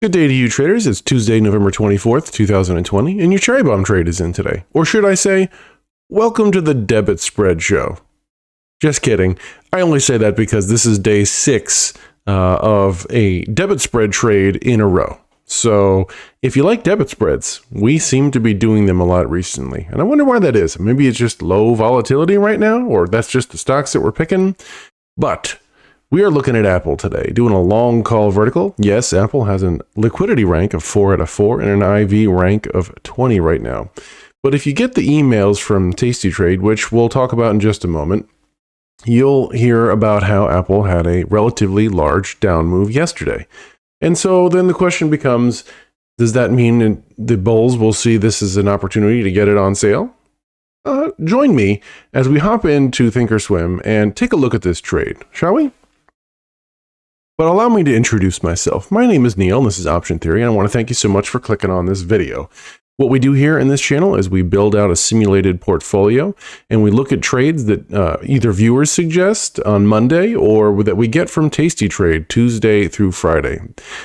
Good day to you traders. It's Tuesday, November 24th, 2020, and your cherry bomb trade is in today. Or should I say, welcome to the debit spread show. Just kidding. I only say that because this is day 6 of a debit spread trade in a row. So if you like debit spreads, we seem to be doing them a lot recently. And I wonder why that is. Maybe it's just low volatility right now, or that's just the stocks that we're picking. But we are looking at Apple today, doing a long call vertical. Yes, Apple has a liquidity rank of 4 out of 4 and an IV rank of 20 right now. But if you get the emails from Tasty Trade, which we'll talk about in just a moment, you'll hear about how Apple had a relatively large down move yesterday. And so then the question becomes, does that mean the bulls will see this as an opportunity to get it on sale? Join me as we hop into ThinkOrSwim and take a look at this trade, shall we? But allow me to introduce myself. My name is Neil, and this is Option Theory, and I want to thank you so much for clicking on this video. What we do here in this channel is we build out a simulated portfolio, and we look at trades that either viewers suggest on Monday or that we get from Tasty Trade Tuesday through Friday.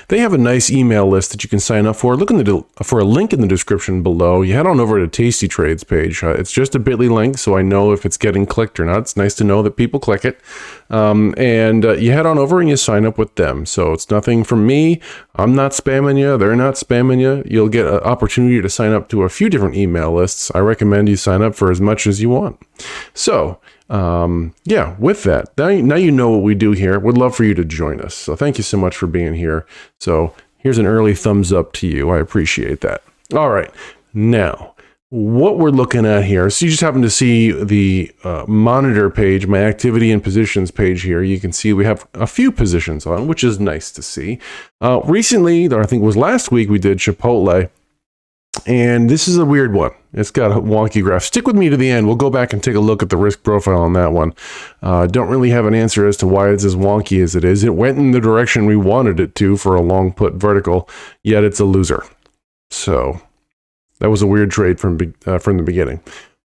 They have a nice email list that you can sign up for. Look for a link in the description below. You head on over to Tasty Trade's page. It's just a bit.ly link, so I know if it's getting clicked or not. It's nice to know that people click it. And you head on over and you sign up with them. So it's nothing from me. I'm not spamming you. They're not spamming you. You'll get an opportunity to sign up to a few different email lists. I recommend you sign up for as much as you want. So, yeah, with that, now you know what we do here. Would love for you to join us. So thank you so much for being here. So here's an early thumbs up to you. I appreciate that. All right. Now, what we're looking at here, so you just happen to see the monitor page, my activity and positions page here. You can see we have a few positions on, which is nice to see. Recently, or I think it was last week, we did Chipotle. And this is a weird one. It's got a wonky graph. Stick with me to the end. We'll go back and take a look at the risk profile on that one. Don't really have an answer as to why it's as wonky as it is. It went in the direction we wanted it to for a long put vertical, yet it's a loser. So that was a weird trade from the beginning.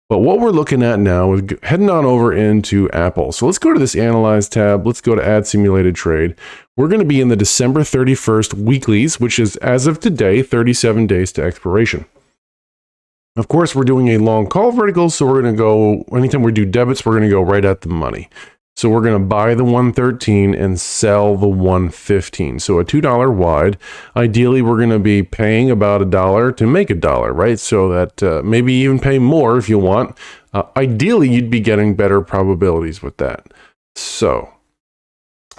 But what we're looking at now is heading on over into Apple. So let's go to this Analyze tab. Let's go to Add Simulated Trade. We're going to be in the December 31st weeklies, which is, as of today, 37 days to expiration. Of course, we're doing a long call vertical, so we're going to go, anytime we do debits, we're going to go right at the money. So we're going to buy the 113 and sell the 115. So a $2 wide. Ideally, we're going to be paying about $1 to make $1, right? So that maybe even pay more if you want. Ideally, you'd be getting better probabilities with that. So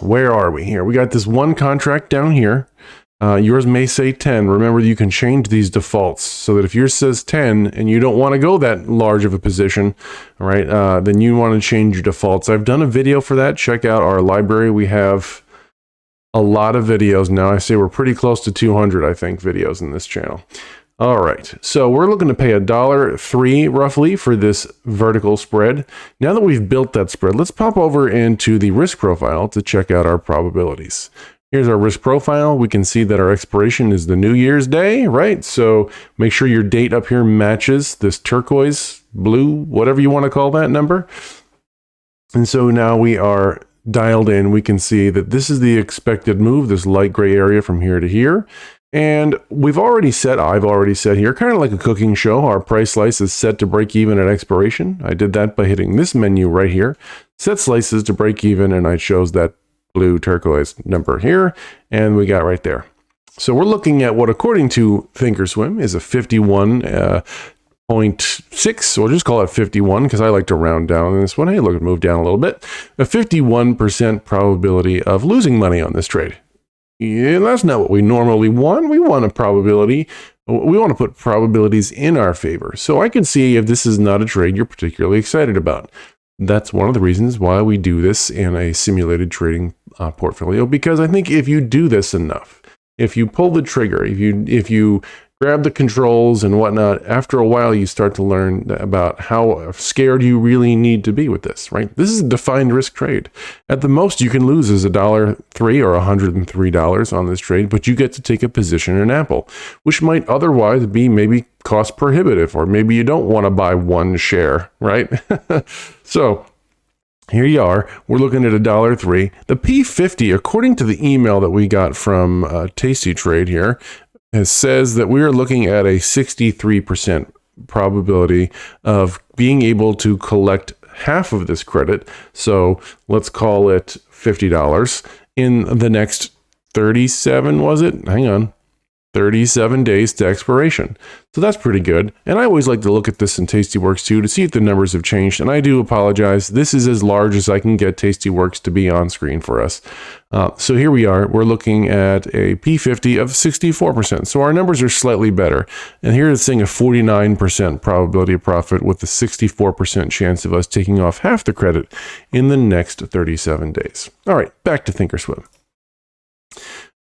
where are we here? We got this one contract down here. Yours may say 10. Remember, you can change these defaults so that if yours says 10 and you don't want to go that large of a position, all right, then you want to change your defaults. I've done a video for that. Check out our library. We have a lot of videos now. I say we're pretty close to 200, I think, videos in this channel. All right, so we're looking to pay $1.03 roughly for this vertical spread. Now that we've built that spread, let's pop over into the risk profile to check out our probabilities. Here's our risk profile. We can see that our expiration is the New Year's Day, right? So make sure your date up here matches this turquoise, blue, whatever you want to call that number. And so now we are dialed in. We can see that this is the expected move, this light gray area from here to here. And I've already set here, kind of like a cooking show, our price slice is set to break even at expiration. I did that by hitting this menu right here, set slices to break even, and I chose that blue turquoise number here, and we got right there. So we're looking at what, according to ThinkOrSwim, is a 51.6, or just call it 51 because I like to round down in this one. Hey, look, it moved down a little bit. A 51% probability of losing money on this trade. Yeah, that's not what we normally want. We want a probability. We want to put probabilities in our favor. So I can see if this is not a trade you're particularly excited about. That's one of the reasons why we do this in a simulated trading portfolio, because I think if you do this enough, if you pull the trigger, if you grab the controls and whatnot, after a while you start to learn about how scared you really need to be with this, right? This is a defined risk trade. At the most you can lose is $1.03 or $103 on this trade, but you get to take a position in Apple, which might otherwise be maybe cost prohibitive, or maybe you don't want to buy one share, right? So here you are. We're looking at $1.03. The P50, according to the email that we got from Tasty Trade here, it says that we are looking at a 63% probability of being able to collect half of this credit. So let's call it $50 in the next 37, was it? Hang on. 37 days to expiration. So that's pretty good. And I always like to look at this in Tastyworks too to see if the numbers have changed. And I do apologize. This is as large as I can get Tastyworks to be on screen for us. So here we are. We're looking at a P50 of 64%. So our numbers are slightly better. And here it's saying a 49% probability of profit with a 64% chance of us taking off half the credit in the next 37 days. All right, back to ThinkOrSwim.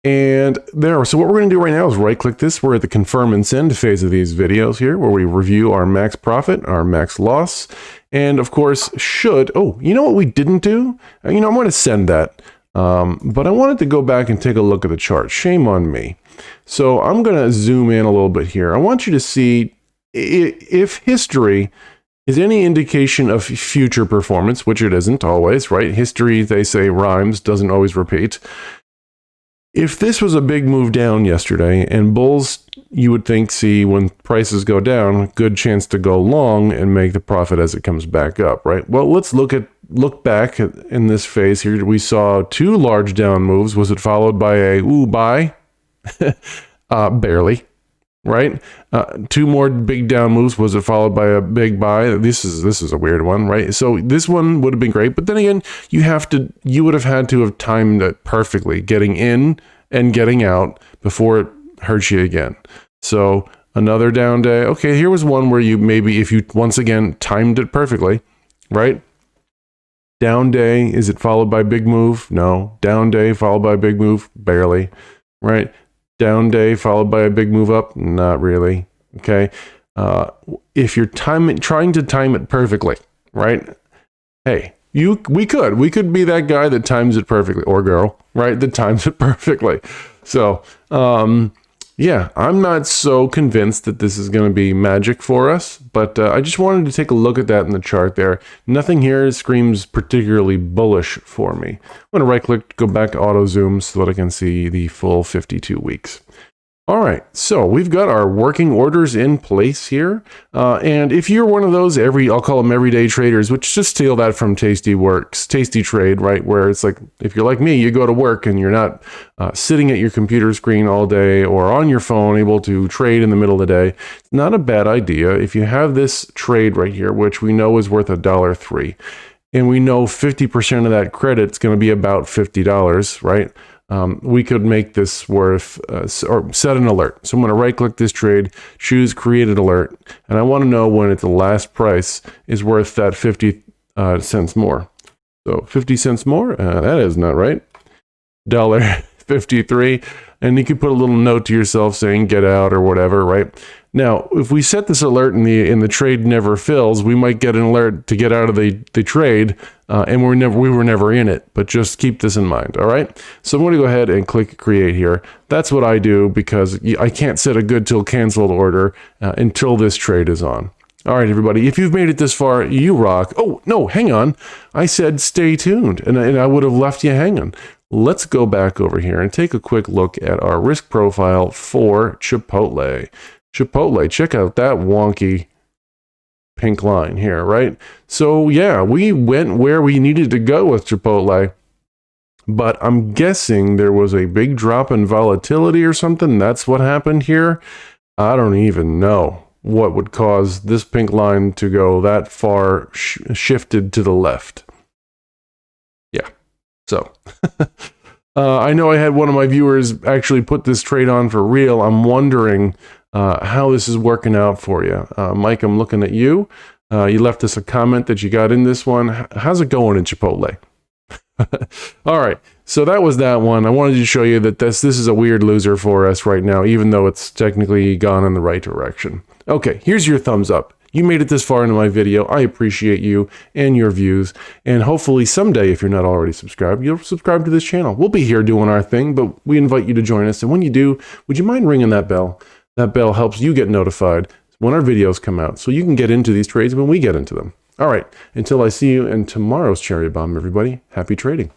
And there, so what we're going to do right now is right click this. We're at the confirm and send phase of these videos here, where we review our max profit, our max loss, and of course oh, you know what we didn't do? I'm going to send that. But I wanted to go back and take a look at the chart. Shame on me. So I'm going to zoom in a little bit here. I want you to see if history is any indication of future performance, which it isn't always, right? History, they say, rhymes, doesn't always repeat. If this was a big move down yesterday, and bulls, you would think, see when prices go down, good chance to go long and make the profit as it comes back up, right? Well, let's look back in this phase here. We saw two large down moves. Was it followed by a buy? Barely, right? Two more big down moves. Was it followed by a big buy? This is a weird one, right? So this one would have been great, but then again, you would have had to have timed it perfectly, getting in and getting out before it hurts you again. So another down day. Okay, here was one where you maybe, if you once again timed it perfectly, right? Down day, is it followed by big move? No. Down day followed by a big move? Barely, right? Down day followed by a big move up? Not really. Okay. If you're trying to time it perfectly, right? Hey, we could be that guy that times it perfectly, or girl, right? That times it perfectly. So, yeah, I'm not so convinced that this is going to be magic for us, but I just wanted to take a look at that in the chart there. Nothing here screams particularly bullish for me. I'm going to right click, go back to auto zoom so that I can see the full 52 weeks. All right, so we've got our working orders in place here. And if you're one of those I'll call them everyday traders, which just steal that from Tasty Trade, right? Where it's like, if you're like me, you go to work and you're not sitting at your computer screen all day or on your phone able to trade in the middle of the day. It's not a bad idea. If you have this trade right here, which we know is worth $1.03, and we know 50% of that credit is going to be about $50, right? We could make this worth, or set an alert. So I'm going to right click this trade, choose create an alert, and I want to know when at the last price is worth that 50 cents more. So 50 cents more, that is not right. $1.53, and you could put a little note to yourself saying get out or whatever, right? Now, if we set this alert and the trade never fills, we might get an alert to get out of the trade, and we were never in it. But just keep this in mind, all right? So I'm going to go ahead and click create here. That's what I do because I can't set a good till canceled order until this trade is on. All right, everybody, if you've made it this far, you rock. Oh, no, hang on. I said stay tuned, and I would have left you hanging. Let's go back over here and take a quick look at our risk profile for Chipotle. Chipotle, check out that wonky pink line here, right? So yeah, we went where we needed to go with Chipotle, but I'm guessing there was a big drop in volatility or something. That's what happened here. I don't even know what would cause this pink line to go that far shifted to the left. Yeah, so I know I had one of my viewers actually put this trade on for real. I'm wondering how this is working out for you. Mike, I'm looking at you. You left us a comment that you got in this one. How's it going in Chipotle? All right, so that was that one. I wanted to show you that this is a weird loser for us right now, even though it's technically gone in the right direction. Okay, here's your thumbs up. You made it this far into my video. I appreciate you and your views. And hopefully someday, if you're not already subscribed, you'll subscribe to this channel. We'll be here doing our thing, but we invite you to join us. And when you do, would you mind ringing that bell? That bell helps you get notified when our videos come out so you can get into these trades when we get into them. All right, until I see you in tomorrow's Cherry Bomb, everybody, happy trading.